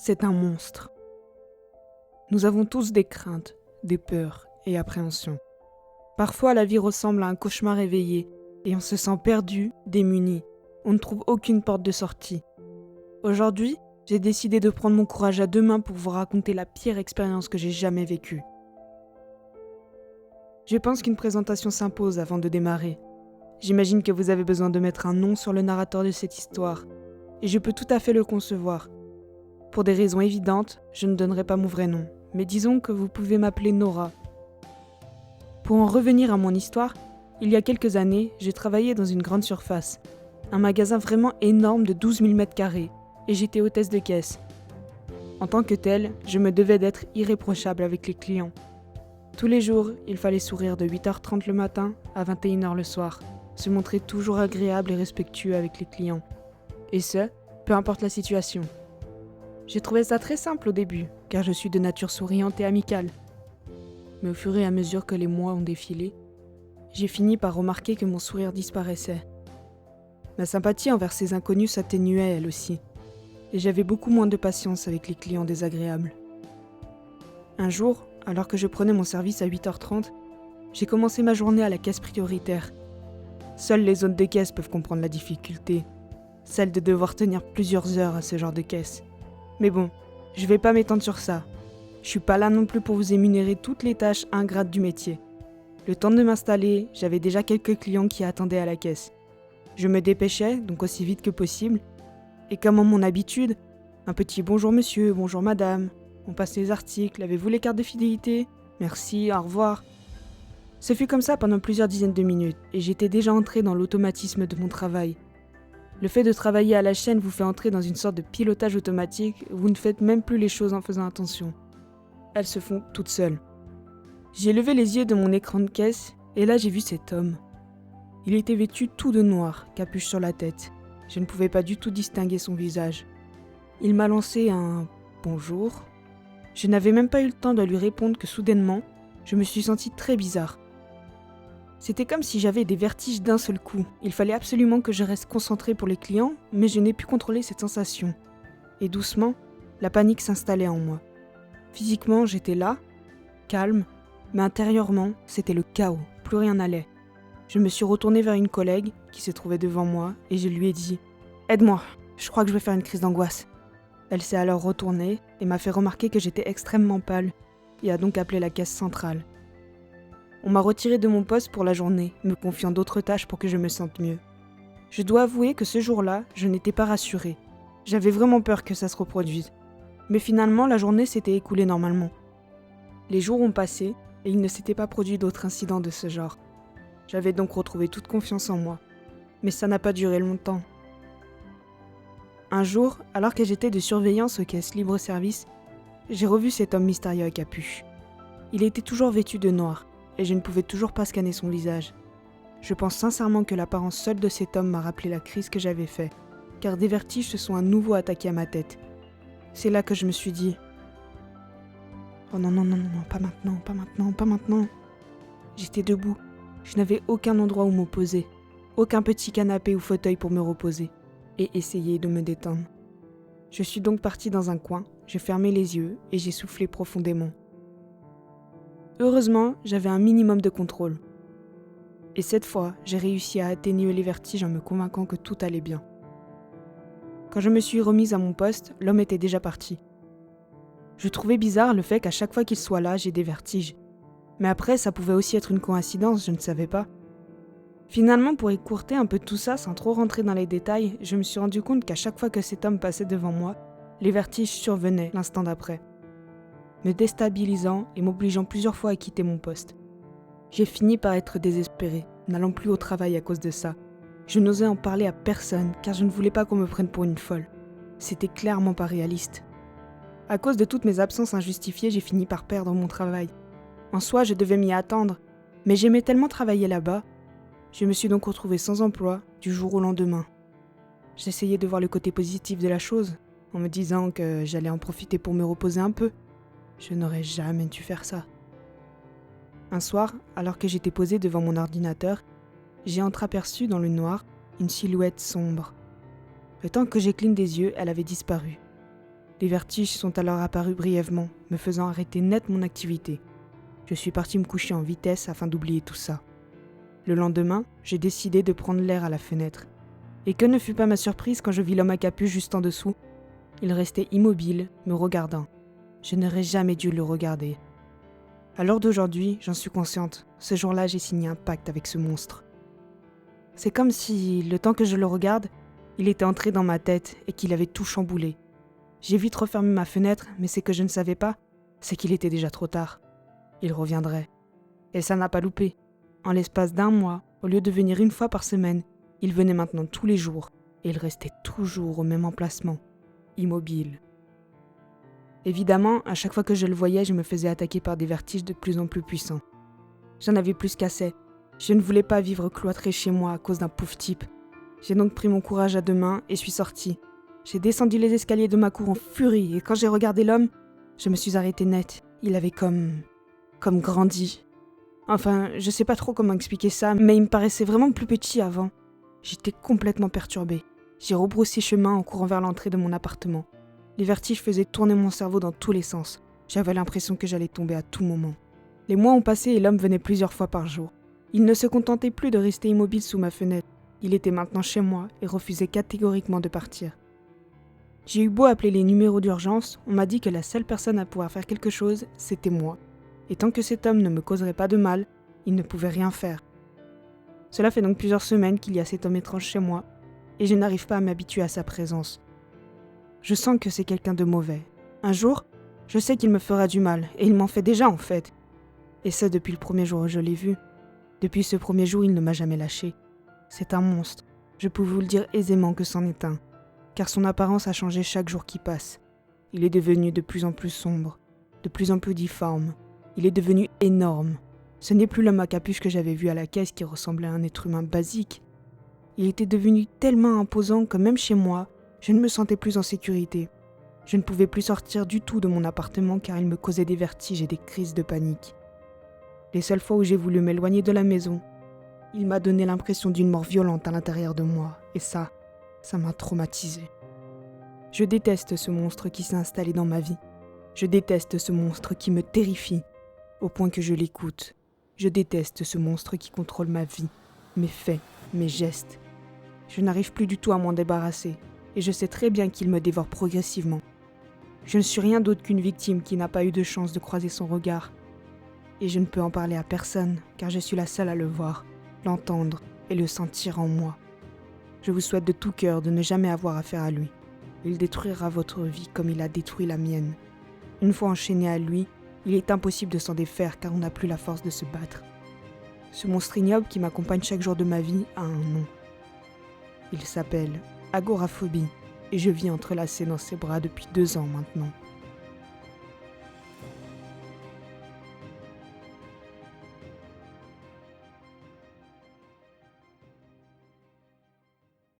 c'est un monstre. Nous avons tous des craintes, des peurs et appréhensions. Parfois, la vie ressemble à un cauchemar éveillé et on se sent perdu, démuni. On ne trouve aucune porte de sortie. Aujourd'hui, j'ai décidé de prendre mon courage à deux mains pour vous raconter la pire expérience que j'ai jamais vécue. Je pense qu'une présentation s'impose avant de démarrer. J'imagine que vous avez besoin de mettre un nom sur le narrateur de cette histoire, et je peux tout à fait le concevoir. Pour des raisons évidentes, je ne donnerai pas mon vrai nom, mais disons que vous pouvez m'appeler Nora. Pour en revenir à mon histoire, il y a quelques années, j'ai travaillé dans une grande surface, un magasin vraiment énorme de 12 000 m², et j'étais hôtesse de caisse. En tant que telle, je me devais d'être irréprochable avec les clients. Tous les jours, il fallait sourire de 8h30 le matin à 21h le soir, se montrer toujours agréable et respectueux avec les clients. Et ce, peu importe la situation. J'ai trouvé ça très simple au début, car je suis de nature souriante et amicale. Mais au fur et à mesure que les mois ont défilé, j'ai fini par remarquer que mon sourire disparaissait. Ma sympathie envers ces inconnus s'atténuait elle aussi, et j'avais beaucoup moins de patience avec les clients désagréables. Un jour, alors que je prenais mon service à 8h30, j'ai commencé ma journée à la caisse prioritaire. Seules les zones de caisse peuvent comprendre la difficulté, celle de devoir tenir plusieurs heures à ce genre de caisse. Mais bon, je vais pas m'étendre sur ça. Je suis pas là non plus pour vous énumérer toutes les tâches ingrates du métier. Le temps de m'installer, j'avais déjà quelques clients qui attendaient à la caisse. Je me dépêchais, donc aussi vite que possible, et comme en mon habitude, un petit bonjour monsieur, bonjour madame, on passe les articles, avez-vous les cartes de fidélité? Merci, au revoir. Ce fut comme ça pendant plusieurs dizaines de minutes, et j'étais déjà entré dans l'automatisme de mon travail. Le fait de travailler à la chaîne vous fait entrer dans une sorte de pilotage automatique, vous ne faites même plus les choses en faisant attention. Elles se font toutes seules. J'ai levé les yeux de mon écran de caisse, et là j'ai vu cet homme. Il était vêtu tout de noir, capuche sur la tête. Je ne pouvais pas du tout distinguer son visage. Il m'a lancé un « bonjour ». Je n'avais même pas eu le temps de lui répondre que soudainement, je me suis sentie très bizarre. C'était comme si j'avais des vertiges d'un seul coup. Il fallait absolument que je reste concentrée pour les clients, mais je n'ai pu contrôler cette sensation. Et doucement, la panique s'installait en moi. Physiquement, j'étais là, calme, mais intérieurement, c'était le chaos, plus rien n'allait. Je me suis retournée vers une collègue qui se trouvait devant moi et je lui ai dit « Aide-moi, je crois que je vais faire une crise d'angoisse ». Elle s'est alors retournée et m'a fait remarquer que j'étais extrêmement pâle et a donc appelé la caisse centrale. On m'a retiré de mon poste pour la journée, me confiant d'autres tâches pour que je me sente mieux. Je dois avouer que ce jour-là, je n'étais pas rassurée. J'avais vraiment peur que ça se reproduise. Mais finalement, la journée s'était écoulée normalement. Les jours ont passé et il ne s'était pas produit d'autres incidents de ce genre. J'avais donc retrouvé toute confiance en moi. Mais ça n'a pas duré longtemps. Un jour, alors que j'étais de surveillance aux caisses libre-service, j'ai revu cet homme mystérieux à capuche. Il était toujours vêtu de noir, et je ne pouvais toujours pas scanner son visage. Je pense sincèrement que l'apparence seule de cet homme m'a rappelé la crise que j'avais faite, car des vertiges se sont à nouveau attaqués à ma tête. C'est là que je me suis dit « Oh non, non, non, non, pas maintenant, pas maintenant, pas maintenant !» J'étais debout, je n'avais aucun endroit où me poser, aucun petit canapé ou fauteuil pour me reposer, et essayer de me détendre. Je suis donc partie dans un coin, j'ai fermé les yeux et j'ai soufflé profondément. Heureusement, j'avais un minimum de contrôle. Et cette fois, j'ai réussi à atténuer les vertiges en me convainquant que tout allait bien. Quand je me suis remise à mon poste, l'homme était déjà parti. Je trouvais bizarre le fait qu'à chaque fois qu'il soit là, j'ai des vertiges. Mais après, ça pouvait aussi être une coïncidence, je ne savais pas. Finalement, pour écourter un peu tout ça sans trop rentrer dans les détails, je me suis rendu compte qu'à chaque fois que cet homme passait devant moi, les vertiges survenaient l'instant d'après, me déstabilisant et m'obligeant plusieurs fois à quitter mon poste. J'ai fini par être désespérée, n'allant plus au travail à cause de ça. Je n'osais en parler à personne car je ne voulais pas qu'on me prenne pour une folle. C'était clairement pas réaliste. À cause de toutes mes absences injustifiées, j'ai fini par perdre mon travail. En soi, je devais m'y attendre, mais j'aimais tellement travailler là-bas. Je me suis donc retrouvée sans emploi du jour au lendemain. J'essayais de voir le côté positif de la chose, en me disant que j'allais en profiter pour me reposer un peu. Je n'aurais jamais dû faire ça. Un soir, alors que j'étais posée devant mon ordinateur, j'ai entreaperçu dans le noir une silhouette sombre. Le temps que j'ai cligné des yeux, elle avait disparu. Des vertiges sont alors apparus brièvement, me faisant arrêter net mon activité. Je suis parti me coucher en vitesse afin d'oublier tout ça. Le lendemain, j'ai décidé de prendre l'air à la fenêtre. Et que ne fut pas ma surprise quand je vis l'homme à capuche juste en dessous. Il restait immobile, me regardant. Je n'aurais jamais dû le regarder. À l'heure d'aujourd'hui, j'en suis consciente. Ce jour-là, j'ai signé un pacte avec ce monstre. C'est comme si, le temps que je le regarde, il était entré dans ma tête et qu'il avait tout chamboulé. J'ai vite refermé ma fenêtre, mais ce que je ne savais pas, c'est qu'il était déjà trop tard. Il reviendrait. Et ça n'a pas loupé. En l'espace d'un mois, au lieu de venir une fois par semaine, il venait maintenant tous les jours, et il restait toujours au même emplacement, immobile. Évidemment, à chaque fois que je le voyais, je me faisais attaquer par des vertiges de plus en plus puissants. J'en avais plus qu'assez. Je ne voulais pas vivre cloîtré chez moi à cause d'un pauvre type. J'ai donc pris mon courage à deux mains et suis sortie. J'ai descendu les escaliers de ma cour en furie, et quand j'ai regardé l'homme, je me suis arrêtée net. Il avait comme grandi. Enfin, je sais pas trop comment expliquer ça, mais il me paraissait vraiment plus petit avant. J'étais complètement perturbée. J'ai rebroussé chemin en courant vers l'entrée de mon appartement. Les vertiges faisaient tourner mon cerveau dans tous les sens. J'avais l'impression que j'allais tomber à tout moment. Les mois ont passé et l'homme venait plusieurs fois par jour. Il ne se contentait plus de rester immobile sous ma fenêtre. Il était maintenant chez moi et refusait catégoriquement de partir. J'ai eu beau appeler les numéros d'urgence, on m'a dit que la seule personne à pouvoir faire quelque chose, c'était moi. Et tant que cet homme ne me causerait pas de mal, il ne pouvait rien faire. Cela fait donc plusieurs semaines qu'il y a cet homme étrange chez moi, et je n'arrive pas à m'habituer à sa présence. Je sens que c'est quelqu'un de mauvais. Un jour, je sais qu'il me fera du mal, et il m'en fait déjà en fait. Et ça depuis le premier jour où je l'ai vu. Depuis ce premier jour, il ne m'a jamais lâché. C'est un monstre. Je peux vous le dire aisément que c'en est un. Car son apparence a changé chaque jour qui passe. Il est devenu de plus en plus sombre, de plus en plus difforme. Il est devenu énorme. Ce n'est plus l'homme à capuche que j'avais vu à la caisse qui ressemblait à un être humain basique. Il était devenu tellement imposant que même chez moi, je ne me sentais plus en sécurité. Je ne pouvais plus sortir du tout de mon appartement car il me causait des vertiges et des crises de panique. Les seules fois où j'ai voulu m'éloigner de la maison, il m'a donné l'impression d'une mort violente à l'intérieur de moi, et ça m'a traumatisée. Je déteste ce monstre qui s'est installé dans ma vie. Je déteste ce monstre qui me terrifie, au point que je l'écoute. Je déteste ce monstre qui contrôle ma vie, mes faits, mes gestes. Je n'arrive plus du tout à m'en débarrasser, et je sais très bien qu'il me dévore progressivement. Je ne suis rien d'autre qu'une victime qui n'a pas eu de chance de croiser son regard. Et je ne peux en parler à personne, car je suis la seule à le voir, l'entendre et le sentir en moi. Je vous souhaite de tout cœur de ne jamais avoir affaire à lui. Il détruira votre vie comme il a détruit la mienne. Une fois enchaîné à lui, il est impossible de s'en défaire car on n'a plus la force de se battre. Ce monstre ignoble qui m'accompagne chaque jour de ma vie a un nom. Il s'appelle agoraphobie et je vis entrelacé dans ses bras depuis 2 ans maintenant.